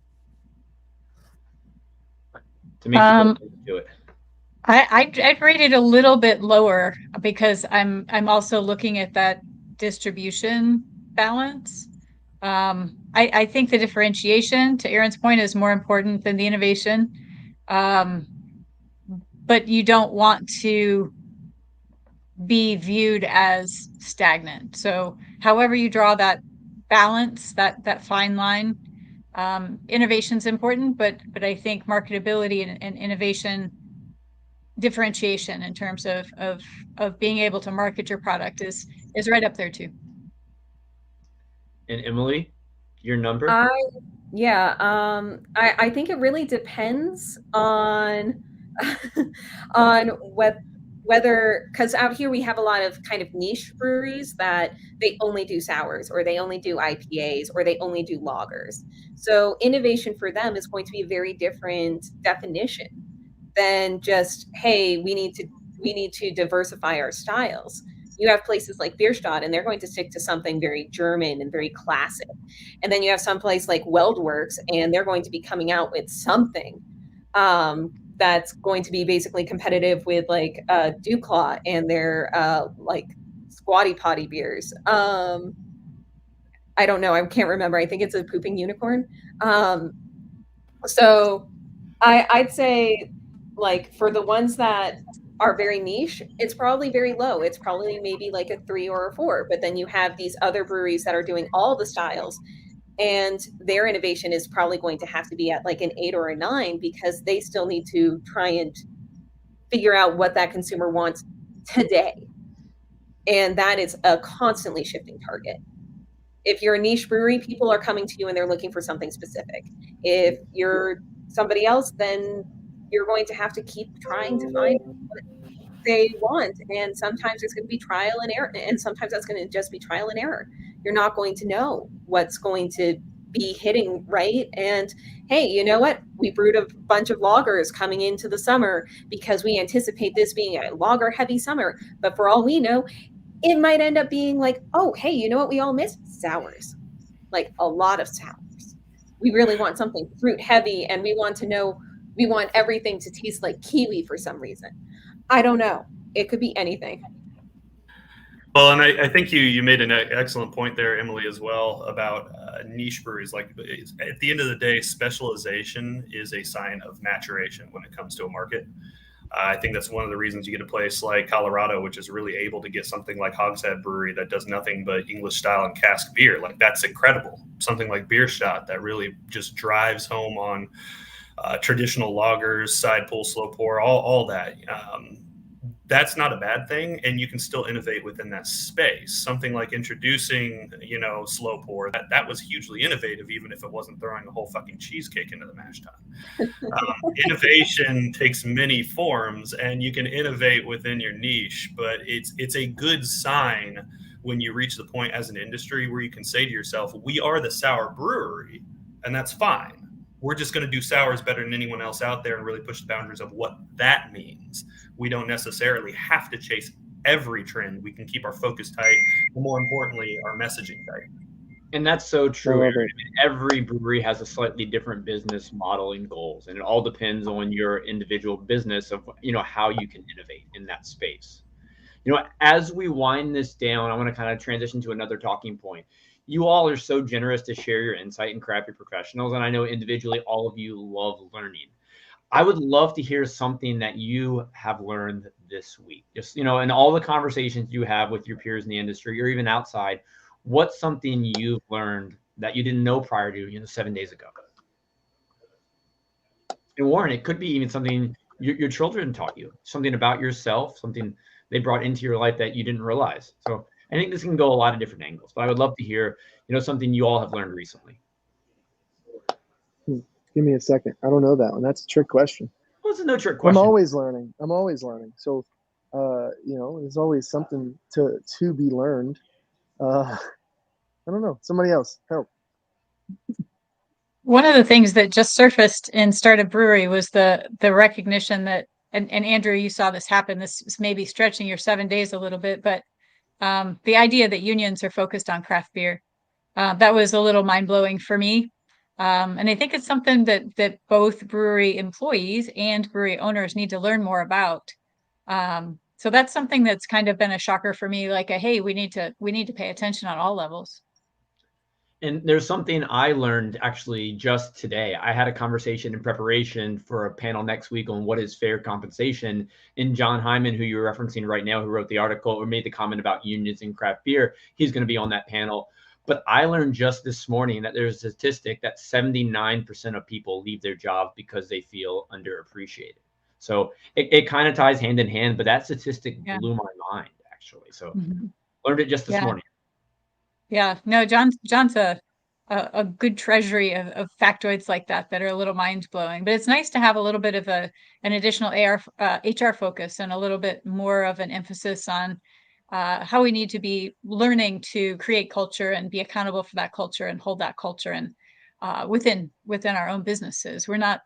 to make people do it? I'd rate it a little bit lower because I'm also looking at that distribution balance. I think the differentiation, to Aaron's point, is more important than the innovation. But you don't want to be viewed as stagnant. So however you draw that balance, that fine line, innovation's important, but I think marketability and innovation differentiation in terms of being able to market your product is right up there too. And Emily, your number? I think it really depends on whether, because out here we have a lot of kind of niche breweries that they only do sours, or they only do IPAs, or they only do lagers. So innovation for them is going to be a very different definition than just, hey, we need to diversify our styles. You have places like Bierstadt, and they're going to stick to something very German and very classic. And then you have some place like Weldworks, and they're going to be coming out with something that's going to be basically competitive with like Duclaw and their like Squatty Potty beers. I don't know. I can't remember. I think it's a Pooping Unicorn. So I'd say, like, for the ones that are very niche, it's probably very low. It's probably maybe like a 3 or a 4. But then you have these other breweries that are doing all the styles, and their innovation is probably going to have to be at like an 8 or a 9, because they still need to try and figure out what that consumer wants today. And that is a constantly shifting target. If you're a niche brewery, people are coming to you and they're looking for something specific. If you're somebody else, then you're going to have to keep trying to find what they want. And sometimes it's going to be trial and error. And sometimes that's going to just be trial and error. You're not going to know what's going to be hitting right. And hey, you know what? We brewed a bunch of lagers coming into the summer because we anticipate this being a lager heavy summer. But for all we know, it might end up being like, oh, hey, you know what we all miss? Sours. Like a lot of sours. We really want something fruit heavy, and we want everything to taste like kiwi for some reason. I don't know. It could be anything. Well, and I think you made an excellent point there, Emily, as well, about niche breweries. Like, at the end of the day, specialization is a sign of maturation when it comes to a market. I think that's one of the reasons you get a place like Colorado, which is really able to get something like Hogshead Brewery that does nothing but English style and cask beer. Like, that's incredible. Something like Beer Shot that really just drives home on traditional lagers, side pull, slow pour, all that. That's not a bad thing, and you can still innovate within that space. Something like introducing, slow pour, that was hugely innovative, even if it wasn't throwing a whole fucking cheesecake into the mash tun. Innovation takes many forms, and you can innovate within your niche, but it's a good sign when you reach the point as an industry where you can say to yourself, we are the sour brewery, and that's fine. We're just going to do sours better than anyone else out there and really push the boundaries of what that means. We don't necessarily have to chase every trend. We can keep our focus tight, and more importantly, our messaging tight. And that's so true. Every brewery has a slightly different business model and goals, and it all depends on your individual business of, how you can innovate in that space. As we wind this down, I want to kind of transition to another talking point. You all are so generous to share your insight in Crappy Professionals, and I know individually all of you love learning. I would love to hear something that you have learned this week. Just, in all the conversations you have with your peers in the industry or even outside, what's something you've learned that you didn't know prior to, 7 days ago? And Warren, it could be even something your children taught you, something about yourself, something they brought into your life that you didn't realize. So I think this can go a lot of different angles, but I would love to hear, something you all have learned recently. Give me a second. I don't know that one. That's a trick question. Well, it's a no trick question. I'm always learning. So, there's always something to be learned. I don't know. Somebody else help. One of the things that just surfaced in Startup Brewery was the recognition that, and Andrew, you saw this happen. This is maybe stretching your 7 days a little bit, but the idea that unions are focused on craft beer, that was a little mind blowing for me. And I think it's something that both brewery employees and brewery owners need to learn more about. So that's something that's kind of been a shocker for me. Like, hey, we need to pay attention on all levels. And there's something I learned actually just today. I had a conversation in preparation for a panel next week on what is fair compensation. And John Hyman, who you're referencing right now, who wrote the article or made the comment about unions in craft beer, he's going to be on that panel. But I learned just this morning that there's a statistic that 79% of people leave their jobs because they feel underappreciated. So it kind of ties hand in hand, but that statistic blew my mind, actually. So learned it just this morning. Yeah, no, John's a good treasury of factoids like that are a little mind blowing. But it's nice to have a little bit of an additional HR focus and a little bit more of an emphasis on how we need to be learning to create culture and be accountable for that culture and hold that culture and within our own businesses. We're not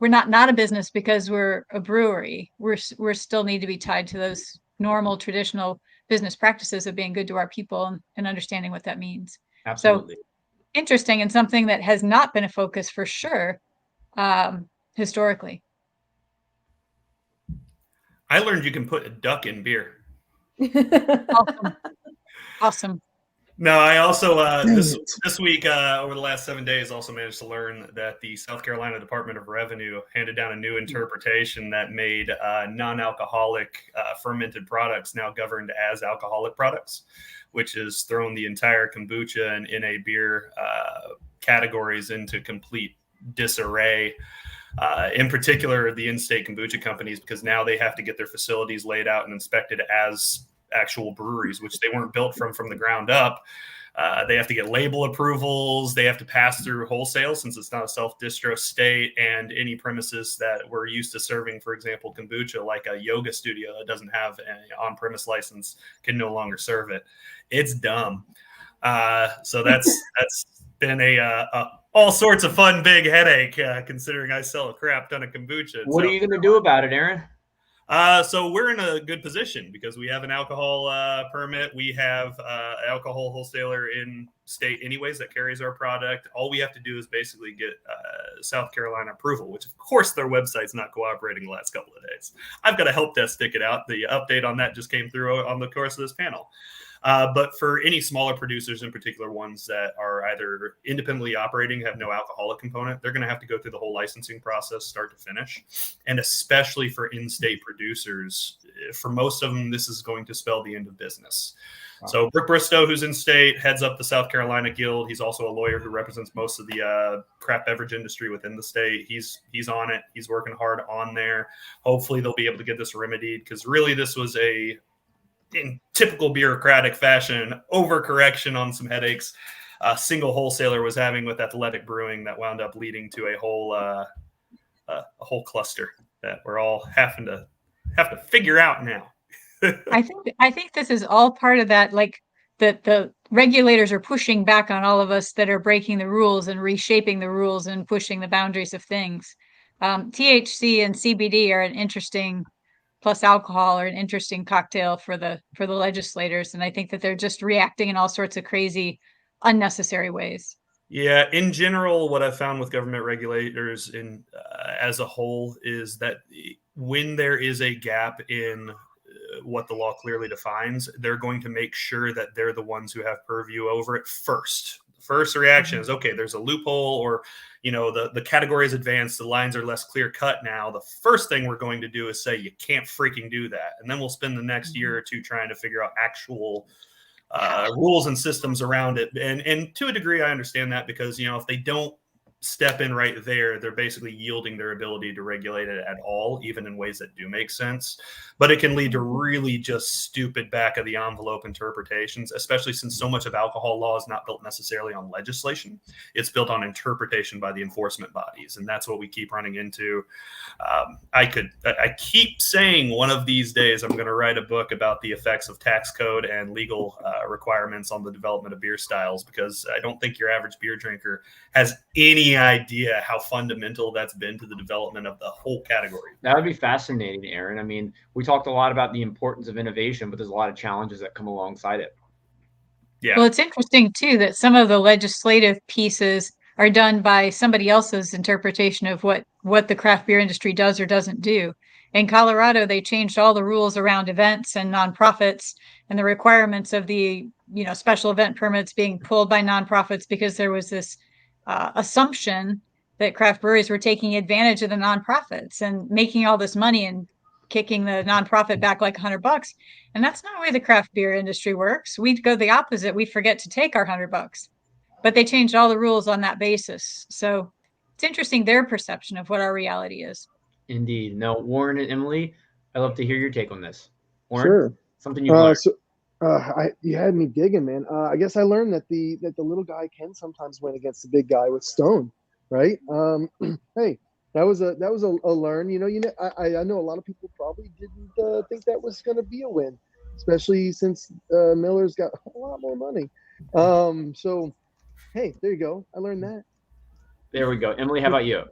a business because we're a brewery. We're still need to be tied to those normal traditional business practices of being good to our people and understanding what that means. Absolutely. So interesting, and something that has not been a focus for sure historically. I learned you can put a duck in beer. Awesome. No, I also this week over the last 7 days also managed to learn that the South Carolina Department of Revenue handed down a new interpretation that made non-alcoholic fermented products now governed as alcoholic products, which has thrown the entire kombucha and NA beer categories into complete disarray. In particular, the in-state kombucha companies, because now they have to get their facilities laid out and inspected as actual breweries, which they weren't built from the ground up. They have to get label approvals. They have to pass through wholesale since it's not a self-distro state, and any premises that we're used to serving, for example, kombucha, like a yoga studio that doesn't have an on-premise license, can no longer serve it. It's dumb. So that's been a all sorts of fun big headache, considering I sell a crap ton of kombucha. What are you going to do about it, Aaron? So we're in a good position because we have an alcohol permit. We have an alcohol wholesaler in state anyways that carries our product. All we have to do is basically get South Carolina approval, which of course their website's not cooperating the last couple of days. I've got a help desk stick it out. The update on that just came through on the course of this panel. But for any smaller producers, in particular ones that are either independently operating, have no alcoholic component, they're going to have to go through the whole licensing process, start to finish. And especially for in-state producers, for most of them, this is going to spell the end of business. Wow. So Brooke Bristow, who's in state, heads up the South Carolina Guild. He's also a lawyer who represents most of the craft beverage industry within the state. He's on it. He's working hard on there. Hopefully they'll be able to get this remedied, because really this was in typical bureaucratic fashion, overcorrection on some headaches a single wholesaler was having with Athletic Brewing that wound up leading to a whole cluster that we're all have to figure out now. I think this is all part of that, like that the regulators are pushing back on all of us that are breaking the rules and reshaping the rules and pushing the boundaries of things. THC and CBD are an interesting, plus alcohol are an interesting cocktail for the legislators, and I think that they're just reacting in all sorts of crazy, unnecessary ways. Yeah, in general, what I've found with government regulators as a whole is that when there is a gap in what the law clearly defines, they're going to make sure that they're the ones who have purview over it first. The first reaction is, okay, there's a loophole, or the category is advanced, the lines are less clear cut now. The first thing we're going to do is say you can't freaking do that, and then we'll spend the next year or two trying to figure out actual rules and systems around it. And to a degree, I understand that, because if they don't step in right there, they're basically yielding their ability to regulate it at all, even in ways that do make sense. But it can lead to really just stupid back of the envelope interpretations, especially since so much of alcohol law is not built necessarily on legislation. It's built on interpretation by the enforcement bodies. And that's what we keep running into. I keep saying one of these days I'm going to write a book about the effects of tax code and legal requirements on the development of beer styles, because I don't think your average beer drinker has any idea how fundamental that's been to the development of the whole category. That would be fascinating, Aaron. I mean, we talked a lot about the importance of innovation, but there's a lot of challenges that come alongside it. Yeah. Well, it's interesting too that some of the legislative pieces are done by somebody else's interpretation of what the craft beer industry does or doesn't do. In Colorado, they changed all the rules around events and nonprofits and the requirements of the special event permits being pulled by nonprofits, because there was this assumption that craft breweries were taking advantage of the nonprofits and making all this money and kicking the nonprofit back like $100. And that's not the way the craft beer industry works. We go the opposite. We forget to take our $100, but they changed all the rules on that basis. So it's interesting, their perception of what our reality is. Indeed. Now, Warren and Emily, I'd love to hear your take on this. Warren, sure. Something you learned. You had me digging, man. I guess I learned that the little guy can sometimes win against the big guy with Stone, right? Hey, that was a learn. I know a lot of people probably didn't think that was going to be a win, especially since Miller's got a lot more money. So, hey, there you go. I learned that. There we go. Emily, how about you?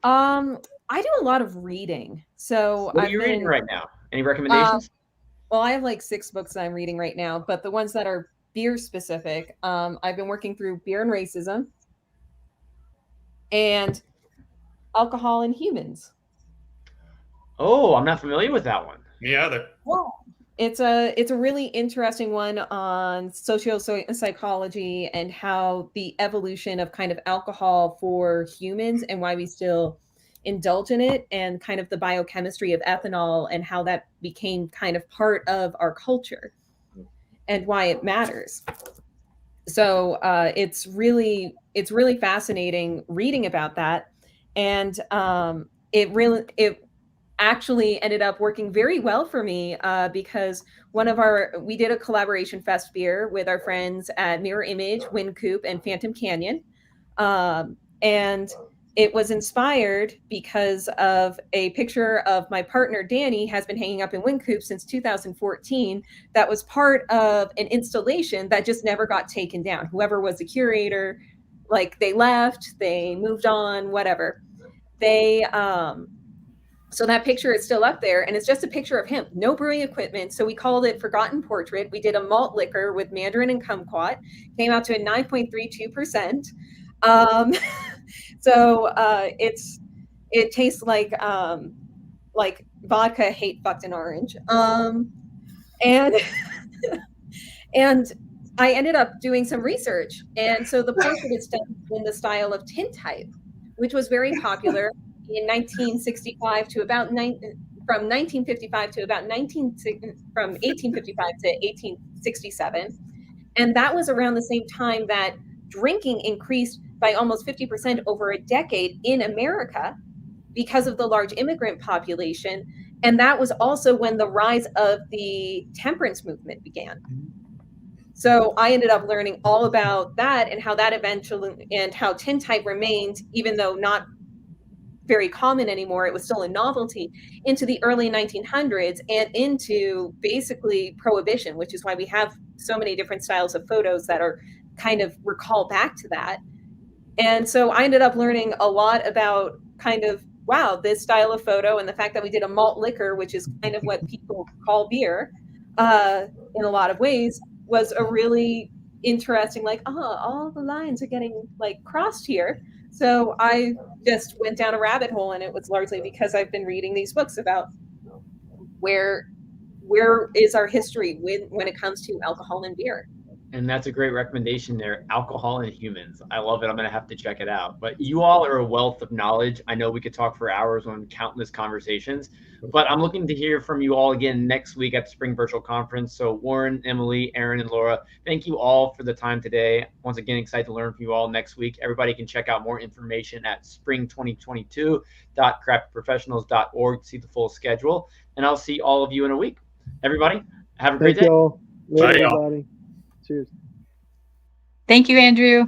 I do a lot of reading. So what are you reading right now? Any recommendations? Well, I have like 6 books that I'm reading right now, but the ones that are beer specific, I've been working through Beer and Racism and Alcohol and Humans. Oh, I'm not familiar with that one. Me either. Well, it's a really interesting one on psychology and how the evolution of kind of alcohol for humans and why we still indulge in it, and kind of the biochemistry of ethanol and how that became kind of part of our culture and why it matters. So it's really fascinating reading about that. And it actually ended up working very well for me because we did a collaboration fest beer with our friends at Mirror Image, Wind Coop, and Phantom Canyon. And it was inspired because of a picture of my partner, Danny, has been hanging up in Wind Coop since 2014. That was part of an installation that just never got taken down. Whoever was the curator, like they left, they moved on, whatever. So that picture is still up there, and it's just a picture of him, no brewing equipment. So we called it Forgotten Portrait. We did a malt liquor with mandarin and kumquat, came out to a 9.32%. So it tastes like vodka hate fucked an orange. And And I ended up doing some research. And so the portrait is done in the style of tintype, which was very popular in 1965 to about from 1855 to 1867. And that was around the same time that drinking increased by almost 50% over a decade in America because of the large immigrant population. And that was also when the rise of the temperance movement began. So I ended up learning all about that and how that eventually, and how tintype remained, even though not very common anymore, it was still a novelty, into the early 1900s and into basically Prohibition, which is why we have so many different styles of photos that are kind of recall back to that. And so I ended up learning a lot about kind of, wow, this style of photo, and the fact that we did a malt liquor, which is kind of what people call beer in a lot of ways, was a really interesting, like, all the lines are getting like crossed here. So I just went down a rabbit hole, and it was largely because I've been reading these books about where is our history when it comes to alcohol and beer. And that's a great recommendation there. Alcohol and humans. I love it. I'm going to have to check it out. But you all are a wealth of knowledge. I know we could talk for hours on countless conversations, but I'm looking to hear from you all again next week at the Spring Virtual Conference. So Warren, Emily, Aaron, and Laura, thank you all for the time today. Once again, excited to learn from you all next week. Everybody can check out more information at spring2022.craftprofessionals.org to see the full schedule. And I'll see all of you in a week. Everybody, have a great day. Y'all. Bye, Later, y'all. everybody. Cheers. Thank you, Andrew.